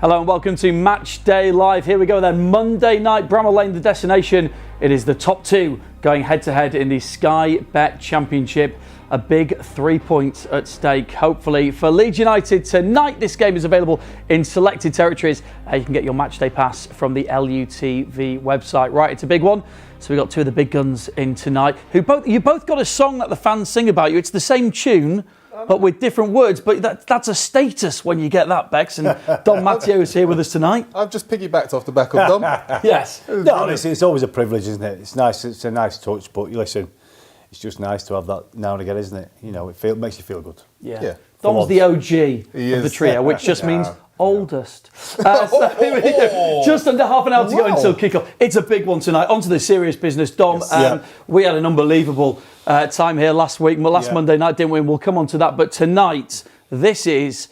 Hello and welcome to Matchday Live. Here we go then, Monday night, Bramall Lane, the destination. It is the top two going head-to-head in the Sky Bet Championship. A big 3 points at stake, hopefully, for Leeds United tonight. This game is available in selected territories. You can get your Matchday pass from the LUTV website. Right, it's a big one. So we've got two of the big guns in tonight. You both got a song that the fans sing about you. It's the same tune, but with different words. But that's a status when you get that, Bex. And Don Matteo is here with us tonight. I've just piggybacked off the back of Dom. Yes. No, honestly, it's always a privilege, isn't it? It's nice. It's a nice touch, but you listen, it's just nice to have that now and again, isn't it? You know, it makes you feel good. Yeah. Dom's the OG of the trio, which just means oldest. Just under half an hour to go until kickoff. It's a big one tonight. On to the serious business, Dom. We had an unbelievable time here last Monday night, didn't we? And we'll come on to that. But tonight, it's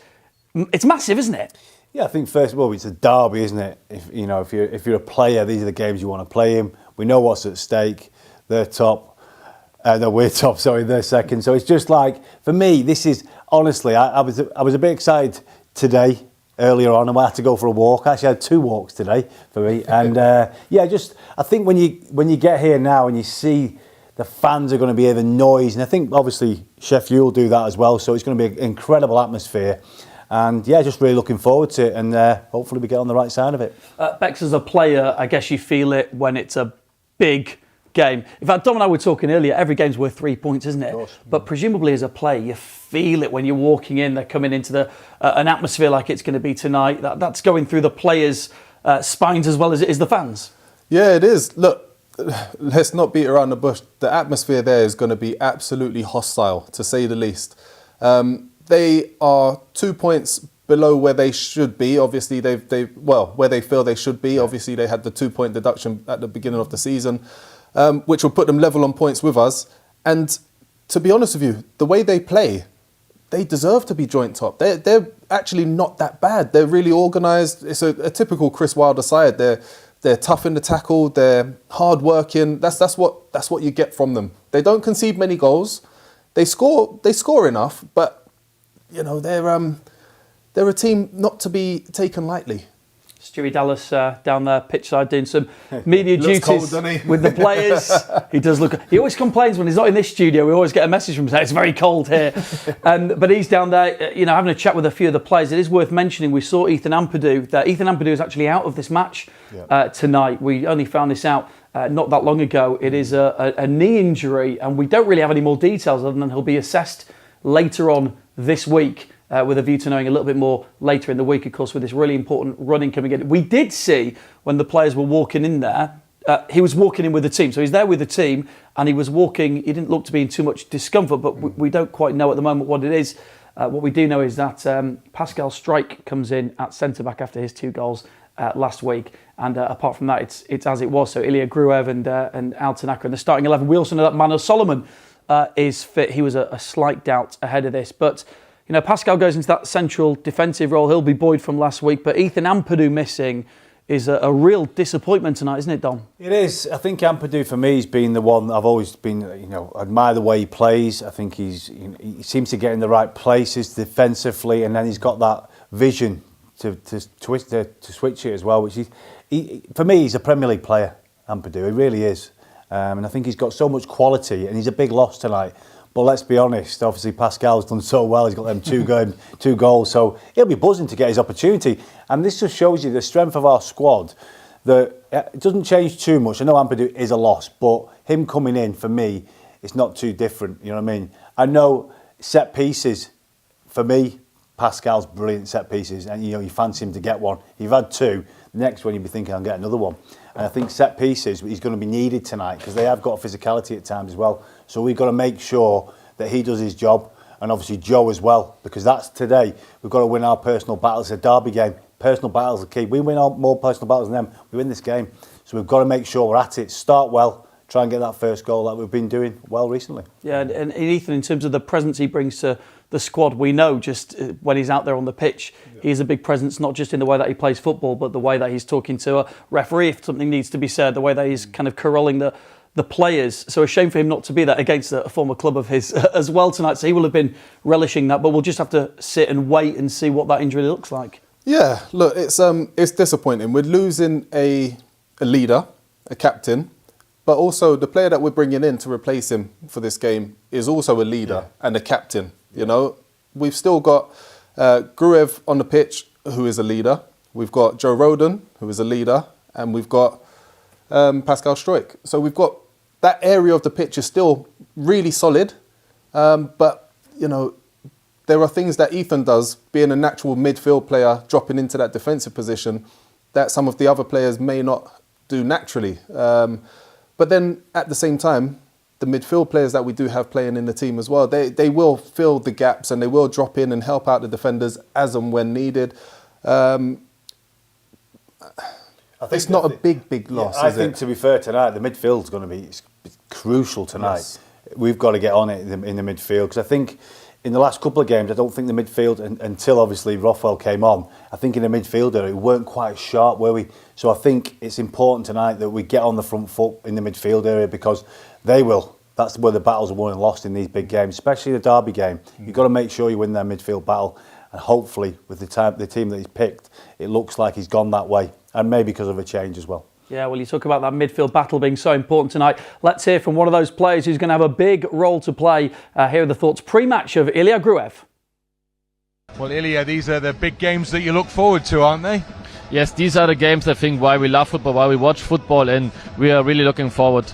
massive, isn't it? Yeah, I think first of all, it's a derby, isn't it? If you're a player, these are the games you want to play in. We know what's at stake. They're top. No, we're top. Sorry, they're second. So it's just like, for me, this is honestly. I was a bit excited today. Earlier on, and I had to go for a walk. I actually had 2 walks today for me, and I think when you get here now and you see the fans are going to be here, the noise, and I think obviously Sheffield will do that as well. So it's going to be an incredible atmosphere, and just really looking forward to it, and hopefully we get on the right side of it. Bex, as a player, I guess you feel it when it's a big game. In fact, Dom and I were talking earlier, every game's worth 3 points, isn't it? Of course. But presumably as a player, you feel it when you're walking in, they're coming into an atmosphere like it's going to be tonight. That's going through the players' spines as well as it is the fans. Yeah, it is. Look, let's not beat around the bush. The atmosphere there is going to be absolutely hostile, to say the least. They are 2 points below where they should be. Obviously, where they feel they should be. Obviously, they had the 2 point deduction at the beginning of the season, which will put them level on points with us. And to be honest with you, the way they play, they deserve to be joint top. They're actually not that bad. They're really organised. It's a typical Chris Wilder side. They're tough in the tackle. They're hard working. That's what you get from them. They don't concede many goals. They score enough, but they're a team not to be taken lightly. Stewie Dallas down there pitch side doing some media duties cold, with the players. He does look. He always complains when he's not in this studio. We always get a message from him saying it's very cold here. But he's down there, having a chat with a few of the players. It is worth mentioning we saw Ethan Ampadu. That Ethan Ampadu is actually out of this match tonight. We only found this out not that long ago. It is a knee injury, and we don't really have any more details other than he'll be assessed later on this week. With a view to knowing a little bit more later in the week, of course, with this really important running coming in. We did see when the players were walking in there, he was walking in with the team. So he's there with the team and he was walking. He didn't look to be in too much discomfort, but we don't quite know at the moment what it is. What we do know is that Pascal Strike comes in at centre-back after his 2 goals last week. And apart from that, it's as it was. So Ilya Gruev and Al Tanaka in the starting 11. We also know that Manuel Solomon is fit. He was a slight doubt ahead of this. But Pascal goes into that central defensive role. He'll be buoyed from last week. But Ethan Ampadu missing is a real disappointment tonight, isn't it, Dom? It is. I think Ampadu, for me, has been the one I've always been, admire the way he plays. I think he seems to get in the right places defensively, and then he's got that vision to switch it as well, which for me, he's a Premier League player, Ampadu. He really is. And I think he's got so much quality, and he's a big loss tonight. But let's be honest, obviously Pascal's done so well. He's got them 2 goals, so he'll be buzzing to get his opportunity. And this just shows you the strength of our squad. That it doesn't change too much. I know Ampadu is a loss, but him coming in, for me, it's not too different. You know what I mean? I know set pieces, for me, Pascal's brilliant set pieces. And, you fancy him to get one. You've had 2. The next one, you'll be thinking, I'll get another one. And I think set pieces, he's going to be needed tonight because they have got physicality at times as well. So we've got to make sure that he does his job, and obviously Joe as well, because that's today. We've got to win our personal battles. It's a derby game. Personal battles are key. We win more personal battles than them. We win this game. So we've got to make sure we're at it. Start well. Try and get that first goal like we've been doing well recently. Yeah, and Ethan, in terms of the presence he brings to the squad, we know just when he's out there on the pitch, he's a big presence, not just in the way that he plays football, but the way that he's talking to a referee if something needs to be said, the way that he's kind of corralling the players. So a shame for him not to be there against a former club of his as well tonight. So he will have been relishing that, but we'll just have to sit and wait and see what that injury looks like. Yeah, look, it's disappointing. We're losing a leader, a captain, but also the player that we're bringing in to replace him for this game is also a leader and a captain. You know, we've still got Gruev on the pitch, who is a leader. We've got Joe Rodon, who is a leader, and we've got Pascal Struijk. So we've got that area of the pitch is still really solid, but you know, there are things that Ethan does, being a natural midfield player, dropping into that defensive position, that some of the other players may not do naturally. But then at the same time, the midfield players that we do have playing in the team as well, they will fill the gaps and they will drop in and help out the defenders as and when needed. It's not a big loss, I think, to be fair, tonight, the midfield's going to be crucial tonight. Yes. We've got to get on it in the midfield, because I think in the last couple of games, I don't think the midfield, until obviously Rothwell came on, I think in the midfield we weren't quite sharp, were we? So I think it's important tonight that we get on the front foot in the midfield area, because they will. That's where the battles are won and lost in these big games, especially the derby game. You've got to make sure you win their midfield battle, and hopefully with the team that he's picked, it looks like he's gone that way, and maybe because of a change as well. Yeah, well, you talk about that midfield battle being so important tonight. Let's hear from one of those players who's going to have a big role to play. Here are the thoughts pre-match of Ilya Gruev. Well, Ilya, these are the big games that you look forward to, aren't they? Yes, these are the games, I think, why we love football, why we watch football, and we are really looking forward.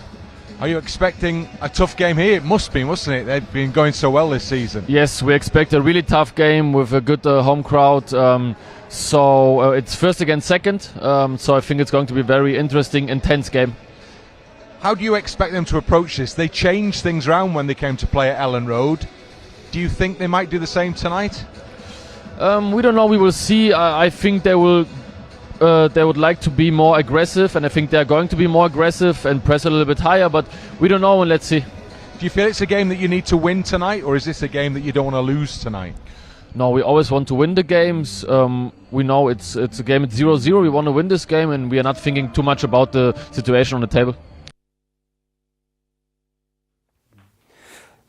Are you expecting a tough game here? It must be, mustn't it? They've been going so well this season. Yes, we expect a really tough game with a good home crowd. So it's first against second, so I think it's going to be a very interesting, intense game. How do you expect them to approach this? They changed things around when they came to play at Elland Road. Do you think they might do the same tonight? We don't know, we will see. I think they would like to be more aggressive, and I think they're going to be more aggressive and press a little bit higher, but we don't know, and let's see. Do you feel it's a game that you need to win tonight, or is this a game that you don't want to lose tonight? No, we always want to win the games. We know it's a game at 0-0. We want to win this game, and we are not thinking too much about the situation on the table.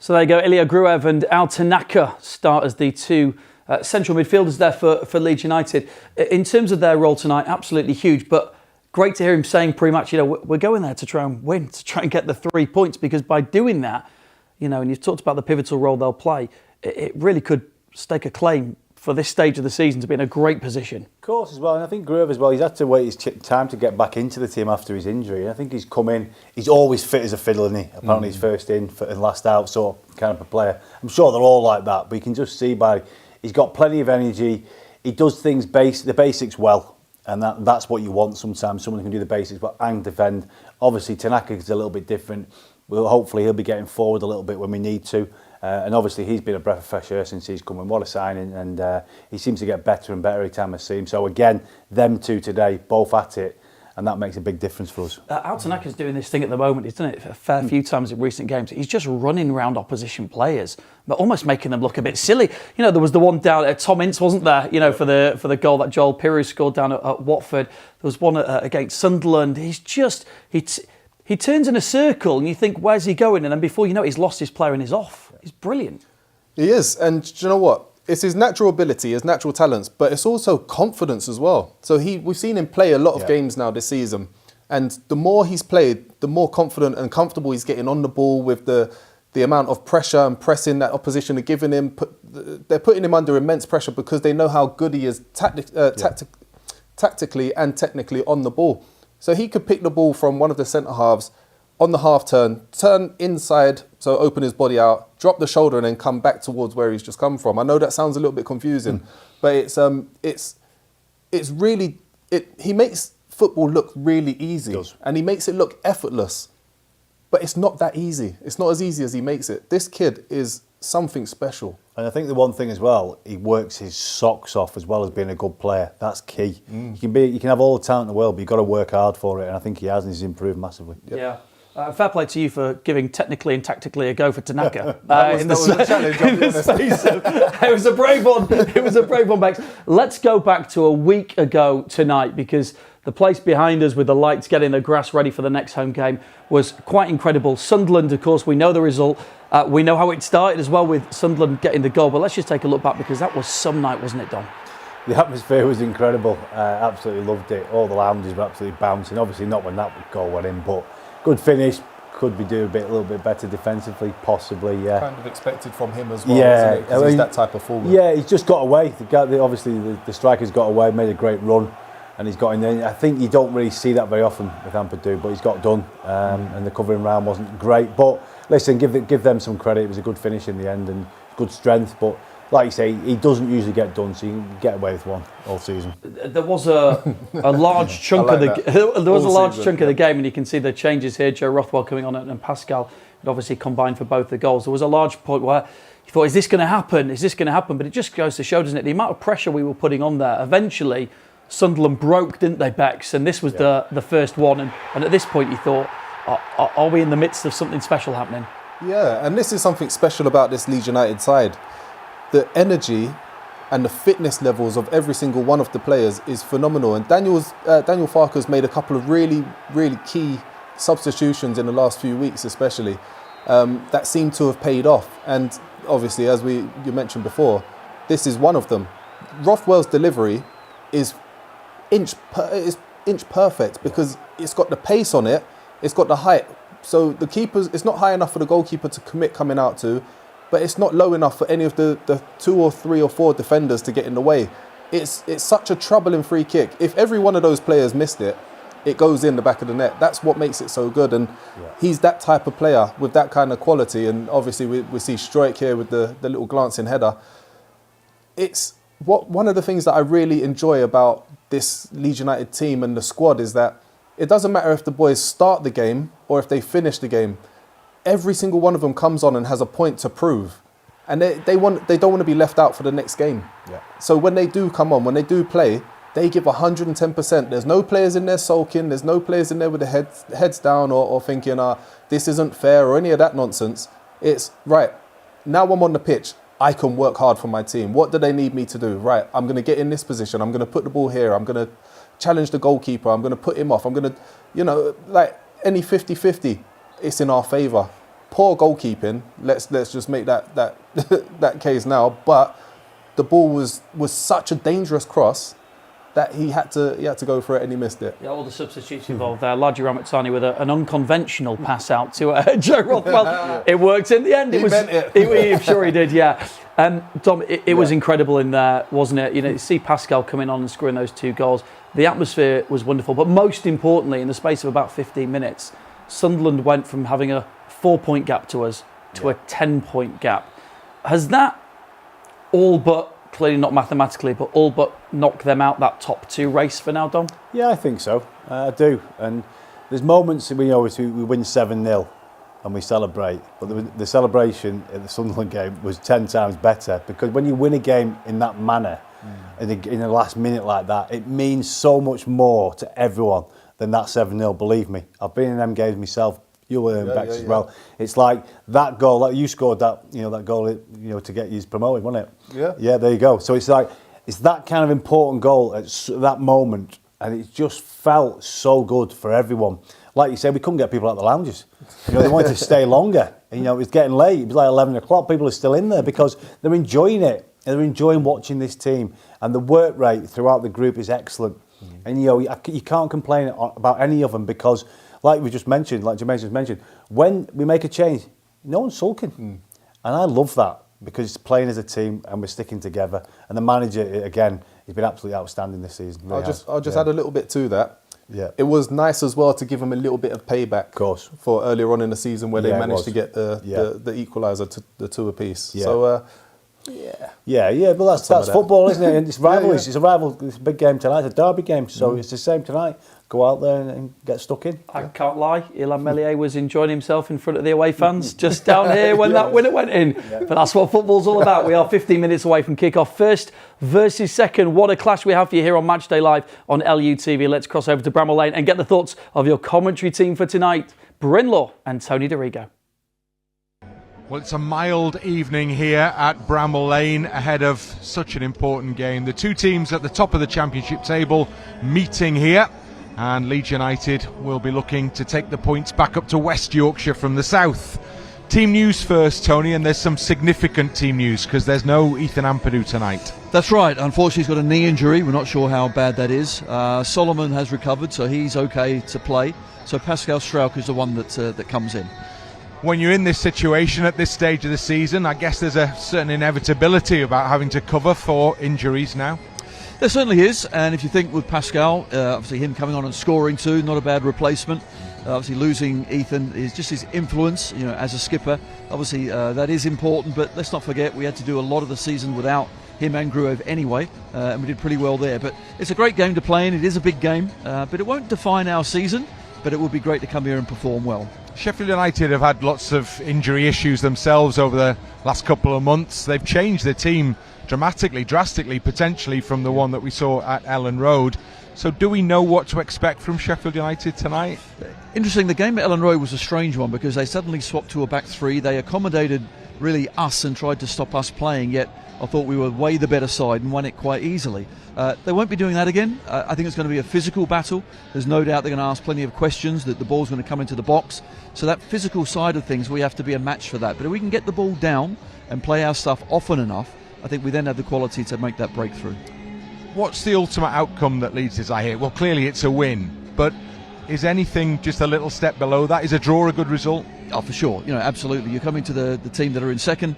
So there you go. Ilya Gruev and Al Tanaka start as the two central midfielders there for Leeds United. In terms of their role tonight, absolutely huge. But great to hear him saying pretty much, you know, we're going there to try and win, to try and get the 3 points, because by doing that, you know, and you've talked about the pivotal role they'll play, it really could stake a claim for this stage of the season to be in a great position. Of course, as well, and I think Gruev as well, he's had to wait his time to get back into the team after his injury. And I think he's come in, he's always fit as a fiddle, isn't he? Apparently he's first in and last out sort of kind of a player. I'm sure they're all like that, but you can just see he's got plenty of energy, he does things the basics well, and that's what you want sometimes, someone who can do the basics well and defend. Obviously Tanaka is a little bit different. Hopefully he'll be getting forward a little bit when we need to. And obviously he's been a breath of fresh air since he's come in. What a signing, and he seems to get better and better every time I see him. So again, them two today, both at it, and that makes a big difference for us. Al Tanaka's doing this thing at the moment. He's done it a fair few times in recent games. He's just running around opposition players, but almost making them look a bit silly. You know, there was the one down at Tom Ince, wasn't there? You know, for the goal that Joel Pirouz scored down at Watford. There was one against Sunderland. He turns in a circle and you think, where's he going? And then before you know it, he's lost his player and he's off. He's brilliant. He is. And do you know what? It's his natural ability, his natural talents, but it's also confidence as well. So we've seen him play a lot of games now this season. And the more he's played, the more confident and comfortable he's getting on the ball with the amount of pressure and pressing that opposition are giving him. They're putting him under immense pressure because they know how good he is tactically and technically on the ball. So he could pick the ball from one of the centre halves on the half turn inside, so open his body out, drop the shoulder and then come back towards where he's just come from. I know that sounds a little bit confusing, but he makes football look really easy and he makes it look effortless, but it's not that easy. It's not as easy as he makes it. This kid is something special. And I think the one thing as well, he works his socks off as well as being a good player. That's key. You can have all the talent in the world, but you've got to work hard for it, and I think he has, and he's improved massively. Yeah. Fair play to you for giving technically and tactically a go for Tanaka. That was a challenge. It was a brave one. It was a brave one, Bex. Let's go back to a week ago tonight, because the place behind us with the lights getting the grass ready for the next home game was quite incredible. Sunderland, of course, we know the result. We know how it started as well with Sunderland getting the goal. But let's just take a look back, because that was some night, wasn't it, Dom? The atmosphere was incredible. Absolutely loved it. All the lounges were absolutely bouncing. Obviously not when that goal went in, but good finish. Could we do a little bit better defensively, possibly? Yeah. Kind of expected from him as well, yeah, isn't it? Because he's that type of forward. Yeah, he's just got away. Obviously, the striker's got away, made a great run, and he's got in there. I think you don't really see that very often with Ampadu, but he's got done, and the covering round wasn't great. But listen, give them some credit. It was a good finish in the end and good strength, but. Like you say, he doesn't usually get done, so you can get away with one all season. There was a large chunk of the game, and you can see the changes here. Joe Rothwell coming on and Pascal had obviously combined for both the goals. There was a large point where you thought, "Is this going to happen? Is this going to happen?" But it just goes to show, doesn't it, the amount of pressure we were putting on there. Eventually, Sunderland broke, didn't they, Becks? And this was the first one. And at this point, you thought, "Are we in the midst of something special happening?" Yeah, and this is something special about this Leeds United side. The energy and the fitness levels of every single one of the players is phenomenal. And Daniel Farke's made a couple of really, really key substitutions in the last few weeks, especially that seem to have paid off. And obviously, as you mentioned before, this is one of them. Rothwell's delivery is inch perfect because it's got the pace on it, it's got the height. So it's not high enough for the goalkeeper to commit coming out to. But it's not low enough for any of the 2 or 3 or 4 defenders to get in the way. It's such a troubling free kick. If every one of those players missed it, it goes in the back of the net. That's what makes it so good. And he's that type of player with that kind of quality. And obviously we see Struijk here with the little glancing header. It's one of the things that I really enjoy about this Leeds United team and the squad is that it doesn't matter if the boys start the game or if they finish the game. Every single one of them comes on and has a point to prove, and they don't want to be left out for the next game. Yeah. So when they do come on, when they do play, they give 110%. There's no players in there sulking. There's no players in there with their heads down or thinking, this isn't fair or any of that nonsense. It's right. Now I'm on the pitch. I can work hard for my team. What do they need me to do? Right. I'm going to get in this position. I'm going to put the ball here. I'm going to challenge the goalkeeper. I'm going to put him off. I'm going to, like any 50-50. It's in our favour. Poor goalkeeping. Let's just make that that case now. But the ball was such a dangerous cross that he had to go for it and he missed it. Yeah, all the substitutes involved there. Laji Ramatsani with an unconventional pass out to Joe Rothwell. It worked in the end. I'm sure he did. Yeah. Tom, it was incredible in there, wasn't it? You see Pascal coming on and scoring those 2 goals. The atmosphere was wonderful, but most importantly, in the space of about 15 minutes. Sunderland went from having a 4-point gap to us to a 10-point gap. Has that all but, clearly not mathematically, but all but knocked them out that top 2 race for now, Dom? Yeah, I think so. I do. And there's moments we win 7-0 and we celebrate. But the celebration at the Sunderland game was 10 times better because when you win a game in that manner, in the last minute like that, it means so much more to everyone than that 7-0, believe me. I've been in them games myself. You were in Becks as well. It's like that goal, like you scored that goal, to get you promoted, wasn't it? Yeah. Yeah, there you go. So it's like, it's that kind of important goal at that moment, and it just felt so good for everyone. Like you said, we couldn't get people out of the lounges. They wanted to stay longer. And, it was getting late. It was like 11 o'clock. People are still in there because they're enjoying it. And they're enjoying watching this team. And the work rate throughout the group is excellent. And you can't complain about any of them because, like we just mentioned, like Jermaine just mentioned, when we make a change, no one's sulking. And I love that because it's playing as a team and we're sticking together. And the manager, again, he's been absolutely outstanding this season. Really I'll just add a little bit to that. Yeah. It was nice as well to give him a little bit of payback, of course, for earlier on in the season where they managed to get the equaliser to the 2 apiece. Yeah. So. But that's football, isn't it? And it's rivalries. It's a rival. It's a big game tonight. It's a derby game, so it's the same tonight. Go out there and get stuck in. I can't lie. Illan Meslier was enjoying himself in front of the away fans just down here when that winner went in. Yeah. But that's what football's all about. We are 15 minutes away from kick-off. First versus second. What a clash we have for you here on Matchday Live on LUTV. Let's cross over to Bramall Lane and get the thoughts of your commentary team for tonight. Bryn Law and Tony DeRigo. Well, it's a mild evening here at Bramall Lane ahead of such an important game. The 2 teams at the top of the championship table meeting here, and Leeds United will be looking to take the points back up to West Yorkshire from the south. Team news first, Tony, and there's some significant team news because there's no Ethan Ampadu tonight. That's right. Unfortunately, he's got a knee injury. We're not sure how bad that is. Solomon has recovered, so he's okay to play. So Pascal Struijk is the one that comes in. When you're in this situation at this stage of the season, I guess there's a certain inevitability about having to cover for injuries now. There certainly is, and if you think with Pascal, obviously him coming on and scoring too, not a bad replacement. Obviously losing Ethan is just his influence, as a skipper. Obviously that is important, but let's not forget we had to do a lot of the season without him and Gruev anyway, and we did pretty well there. But it's a great game to play in. It is a big game, but it won't define our season. But it would be great to come here and perform well. Sheffield United have had lots of injury issues themselves over the last couple of months. They've changed their team dramatically, drastically, potentially from the one that we saw at Elland Road. So do we know what to expect from Sheffield United tonight? Interesting, the game at Elland Road was a strange one because they suddenly swapped to a back three. They accommodated really us and tried to stop us playing, yet I thought we were way the better side and won it quite easily. They won't be doing that again. I think it's going to be a physical battle. There's no doubt they're going to ask plenty of questions, that the ball's going to come into the box. So that physical side of things, we have to be a match for that. But if we can get the ball down and play our stuff often enough, I think we then have the quality to make that breakthrough. What's the ultimate outcome that Leeds desire here? Well, clearly it's a win, but is anything just a little step below that? Is a draw a good result? Oh, for sure. Absolutely. You're coming to the team that are in second.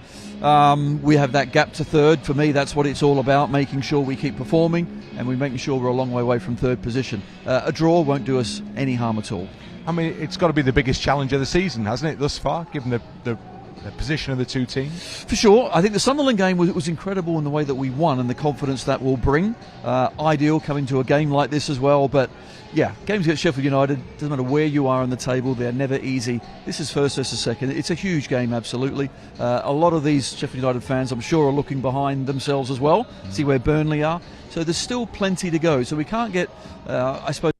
We have that gap to third. For me, that's what it's all about, making sure we keep performing and we're making sure we're a long way away from third position. A draw won't do us any harm at all. I mean, it's got to be the biggest challenge of the season, hasn't it, thus far, given the position of the two teams? For sure. I think the Sunderland game was incredible in the way that we won and the confidence that will bring. Ideal coming to a game like this as well, but yeah, games against Sheffield United, doesn't matter where you are on the table, they're never easy. This is first versus second. It's a huge game, absolutely. A lot of these Sheffield United fans, I'm sure, are looking behind themselves as well, see where Burnley are. So there's still plenty to go. So we can't get, I suppose...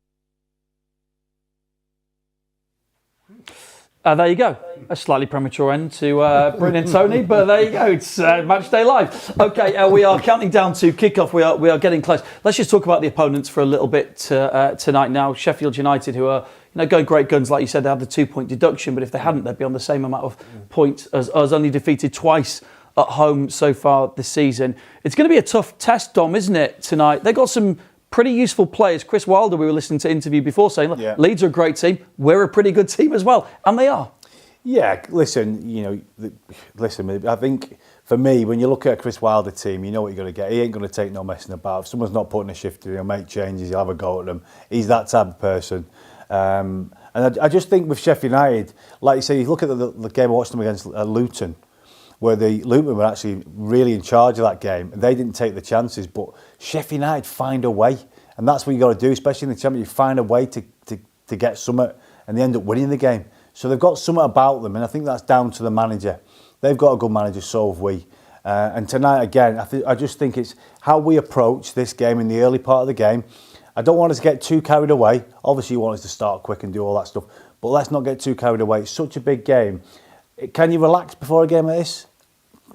There you go. A slightly premature end to Bryn and Tony, but there you go. It's Matchday Live. Okay, we are counting down to kickoff. We are getting close. Let's just talk about the opponents for a little bit tonight now. Sheffield United, who are going great guns, like you said, they have the 2-point deduction, but if they hadn't, they'd be on the same amount of points as us, only defeated twice at home so far this season. It's going to be a tough test, Dom, isn't it, tonight? They got some pretty useful players. Chris Wilder, we were listening to interview before, saying, look, Leeds are a great team. We're a pretty good team as well. And they are. Yeah, listen, I think for me, when you look at a Chris Wilder team, you know what you're going to get. He ain't going to take no messing about. If someone's not putting a shift in, he'll make changes, he'll have a go at them. He's that type of person. And I just think with Sheffield United, like you say, you look at the game I watched them against Luton, where the Luton were actually really in charge of that game. They didn't take the chances, but Sheffield United find a way. And that's what you got to do, especially in the Championship. You find a way to get something, and they end up winning the game. So they've got something about them, and I think that's down to the manager. They've got a good manager, so have we. And tonight, again, I just think it's how we approach this game in the early part of the game. I don't want us to get too carried away. Obviously, you want us to start quick and do all that stuff, but let's not get too carried away. It's such a big game. Can you relax before a game like this?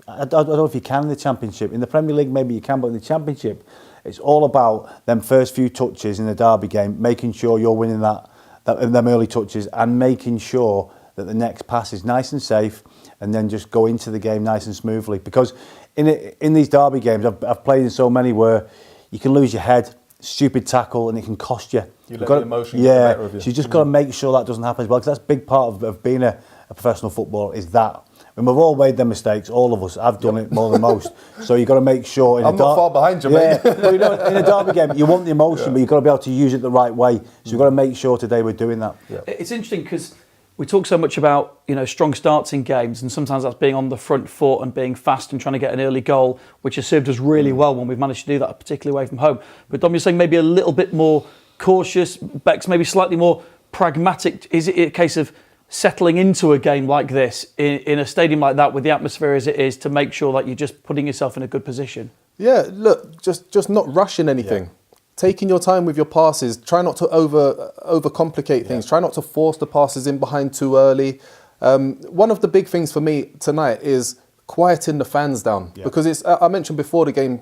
I don't know if you can in the Championship. In the Premier League, maybe you can, but in the Championship, it's all about them first few touches in the derby game, making sure you're winning them early touches and making sure that the next pass is nice and safe, and then just go into the game nice and smoothly. Because in these derby games, I've played in so many where you can lose your head, stupid tackle, and it can cost you. You let the emotion get the better of you. So you just got to make sure that doesn't happen as well, because that's a big part of being a professional footballer, is that. And we've all made them mistakes, all of us. I've done it more than most. So you've got to make sure... I'm not far behind, Jermaine. Yeah. Well, in a derby game, you want the emotion, but you've got to be able to use it the right way. So you've got to make sure today we're doing that. Yeah. It's interesting because we talk so much about strong starts in games, and sometimes that's being on the front foot and being fast and trying to get an early goal, which has served us really well when we've managed to do that, particularly away from home. But Dom, you're saying maybe a little bit more cautious, Beck's maybe slightly more pragmatic. Is it a case of settling into a game like this in a stadium like that with the atmosphere as it is, to make sure that you're just putting yourself in a good position? Yeah, look, just not rushing anything. Yeah. Taking your time with your passes. Try not to overcomplicate things. Try not to force the passes in behind too early. One of the big things for me tonight is quieting the fans down. Yeah. Because it's, I mentioned before the game,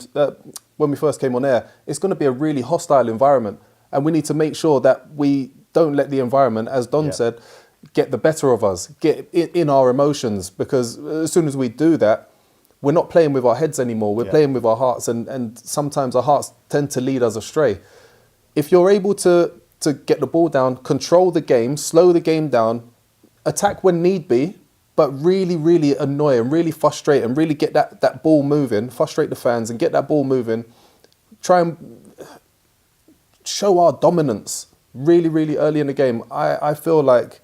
when we first came on air, it's going to be a really hostile environment. And we need to make sure that we don't let the environment, as Don said, get the better of us, get in our emotions, because as soon as we do that, we're not playing with our heads anymore. We're playing with our hearts, and sometimes our hearts tend to lead us astray. If you're able to get the ball down, control the game, slow the game down, attack when need be, but really, really annoy and really frustrate and really get that ball moving, frustrate the fans and get that ball moving, try and show our dominance really, really early in the game. I feel like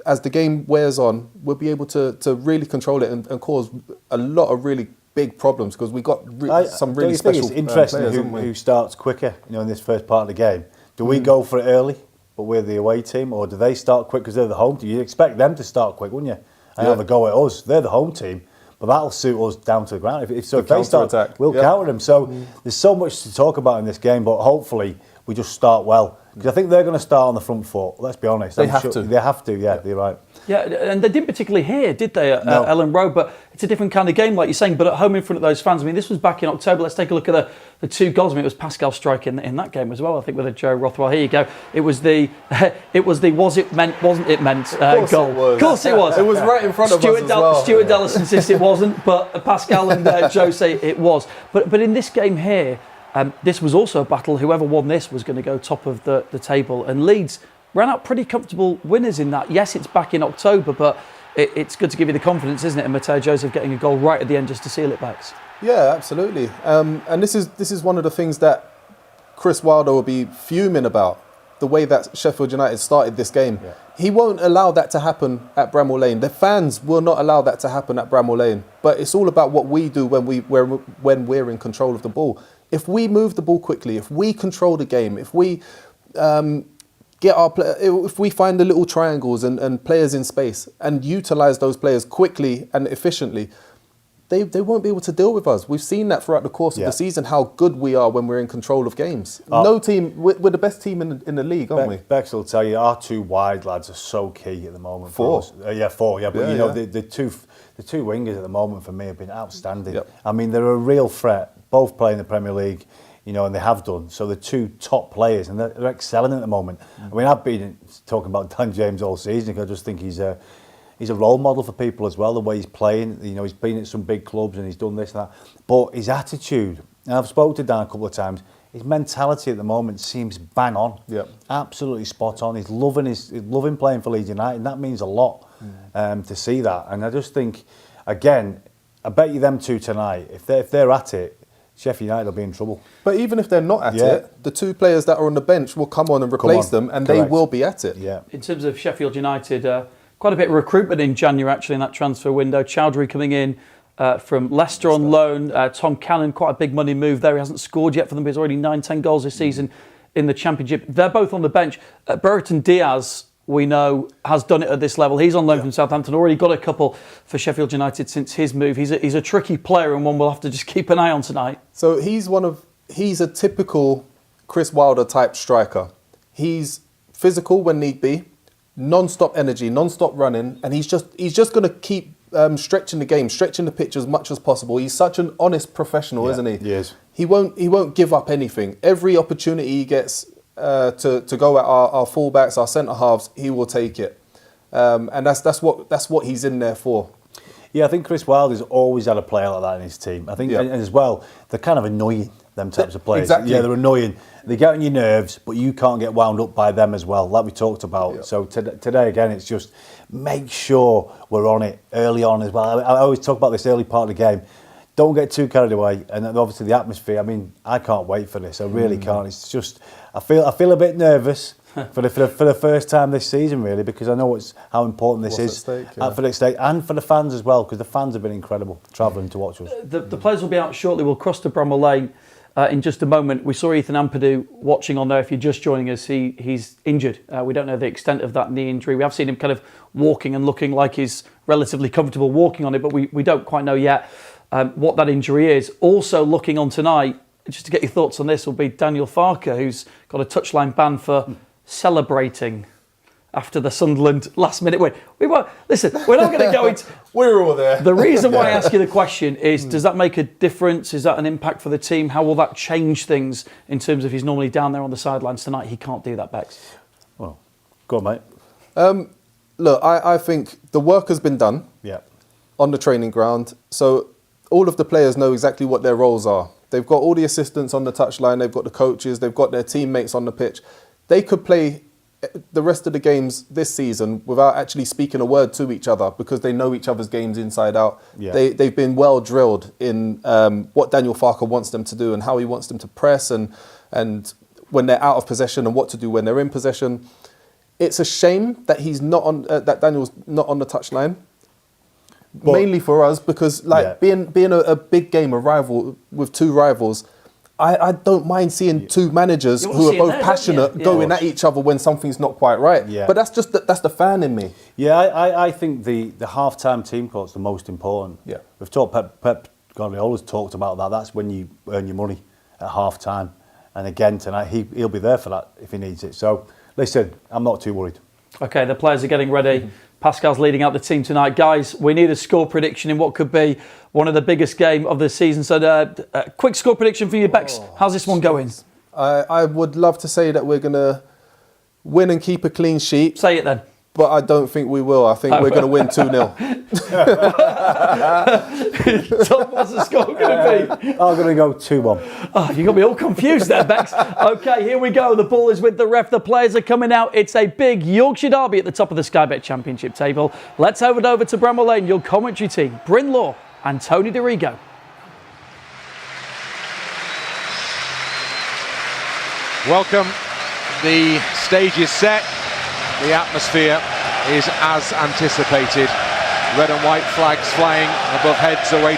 as the game wears on, we'll be able to really control it and cause a lot of really big problems, because we got some really special It's interesting players, who starts quicker, in this first part of the game. Do we go for it early, but we're the away team, or do they start quick because they're the home team? You'd expect them to start quick, wouldn't you? And have a go at us. They're the home team, but that'll suit us down to the ground. If they start, we'll counter them. So there's so much to talk about in this game, but hopefully we just start well. Because I think they're going to start on the front foot. Let's be honest. They have to. They have to. Yeah, you're right. Yeah, and they didn't particularly hear, did they, at No. Elland Road? But it's a different kind of game, like you're saying. But at home in front of those fans, I mean, this was back in October. Let's take a look at the 2 goals. I mean, it was Pascal striking in that game as well, I think, with a Joe Rothwell. Here you go. It was the was it meant, wasn't it meant goal. Of course it was. It was right in front of us as well. Stuart Dallas insists it wasn't, but Pascal and Joe say it was. But in this game here, this was also a battle. Whoever won this was going to go top of the table. And Leeds ran out pretty comfortable winners in that. Yes, it's back in October, but it's good to give you the confidence, isn't it? And Matteo Joseph getting a goal right at the end just to seal it back. Yeah, absolutely. And this is one of the things that Chris Wilder will be fuming about, the way that Sheffield United started this game. Yeah. He won't allow that to happen at Bramall Lane. The fans will not allow that to happen at Bramall Lane. But it's all about what we do when we're in control of the ball. If we move the ball quickly, if we control the game, if we if we find the little triangles and players in space and utilise those players quickly and efficiently, they won't be able to deal with us. We've seen that throughout the course of the season, how good we are when we're in control of games. No team, we're the best team in the league, aren't we? Bex will tell you, our 2 wide lads are so key at the moment. 4. For 4, yeah. But the two wingers at the moment for me have been outstanding. Yep. I mean, they're a real threat, both play in the Premier League, and they have done. So the 2 top players, and they're excelling at the moment. I mean, I've been talking about Dan James all season, because I just think he's a role model for people as well, the way he's playing. He's been at some big clubs and he's done this and that. But his attitude, and I've spoken to Dan a couple of times, his mentality at the moment seems bang on. Yep. Absolutely spot on. He's loving playing for Leeds United, and that means a lot to see that. And I just think, again, I bet you them 2 tonight, if they're at it, Sheffield United will be in trouble. But even if they're not at it, the 2 players that are on the bench will come on and replace them, and they will be at it. Yeah. In terms of Sheffield United, quite a bit of recruitment in January, actually, in that transfer window. Chowdhury coming in from Leicester on loan. Tom Cannon, quite a big money move there. He hasn't scored yet for them, but he's already 9-10 goals this season in the Championship. They're both on the bench. Brereton Diaz, we know, has done it at this level. He's on loan from Southampton, already got a couple for Sheffield United since his move. He's a tricky player, and one we'll have to just keep an eye on tonight. So he's a typical Chris Wilder type striker. He's physical when need be, non-stop energy, non-stop running, and he's just going to keep stretching the game, stretching the pitch as much as possible. He's such an honest professional, isn't he? He is. He won't give up anything. Every opportunity he gets to go at our fullbacks, our centre halves, he will take it, and that's what he's in there for. Yeah, I think Chris Wilder's always had a player like that in his team. I think, and as well, they're kind of annoying, them types of players. Exactly. Yeah, they're annoying. They get on your nerves, but you can't get wound up by them as well, like we talked about. Yep. So today, again, it's just make sure we're on it early on as well. I always talk about this early part of the game. Don't get too carried away, and obviously the atmosphere. I mean, I can't wait for this. I really can't. It's just I feel a bit nervous for the first time this season, really, because I know how important this is for the state and for the fans as well, because the fans have been incredible travelling to watch us. The players will be out shortly. We'll cross to Bramall Lane in just a moment. We saw Ethan Ampadu watching on there. If you're just joining us, he's injured. We don't know the extent of that knee injury. We have seen him kind of walking and looking like he's relatively comfortable walking on it, but we don't quite know yet what that injury is. Also looking on tonight, just to get your thoughts on this, will be Daniel Farker, who's got a touchline ban for celebrating after the Sunderland last-minute win. We're not going to go into... We're all there. The reason why I ask you the question is, does that make a difference? Is that an impact for the team? How will that change things in terms of he's normally down there on the sidelines tonight? He can't do that, Bex. Well, go on, mate. look, I think the work has been done on the training ground. So all of the players know exactly what their roles are. They've got all the assistants on the touchline, they've got the coaches, they've got their teammates on the pitch. They could play the rest of the games this season without actually speaking a word to each other because they know each other's games inside out. Yeah. They've been well drilled in what Daniel Farke wants them to do and how he wants them to press and when they're out of possession and what to do when they're in possession. It's a shame that he's not on that Daniel's not on the touchline. But mainly for us because being a big game, a rival with two rivals, I don't mind seeing two managers who are both passionate going at each other when something's not quite right. Yeah. But that's just that's the fan in me. Yeah, I think the half-time team court's the most important. Yeah. We've talked, Pep Guardiola's talked about that. That's when you earn your money at half-time. And again, tonight, he'll be there for that if he needs it. So, listen, I'm not too worried. Okay, the players are getting ready. Pascal's leading out the team tonight. Guys, we need a score prediction in what could be one of the biggest game of the season. So, a quick score prediction for you, Bex. How's this one going? I would love to say that we're going to win and keep a clean sheet. Say it then. But I don't think we will. I think we're going to win 2-0. Tom, what's the score going to be? I'm going to go 2-1. Oh, you got me all confused there, Bex. Okay, here we go. The ball is with the ref. The players are coming out. It's a big Yorkshire derby at the top of the Sky Bet Championship table. Let's head over to Bramall Lane. Your commentary team, Bryn Law and Tony DeRigo. Welcome. The stage is set. The atmosphere is as anticipated. Red and white flags flying above heads away to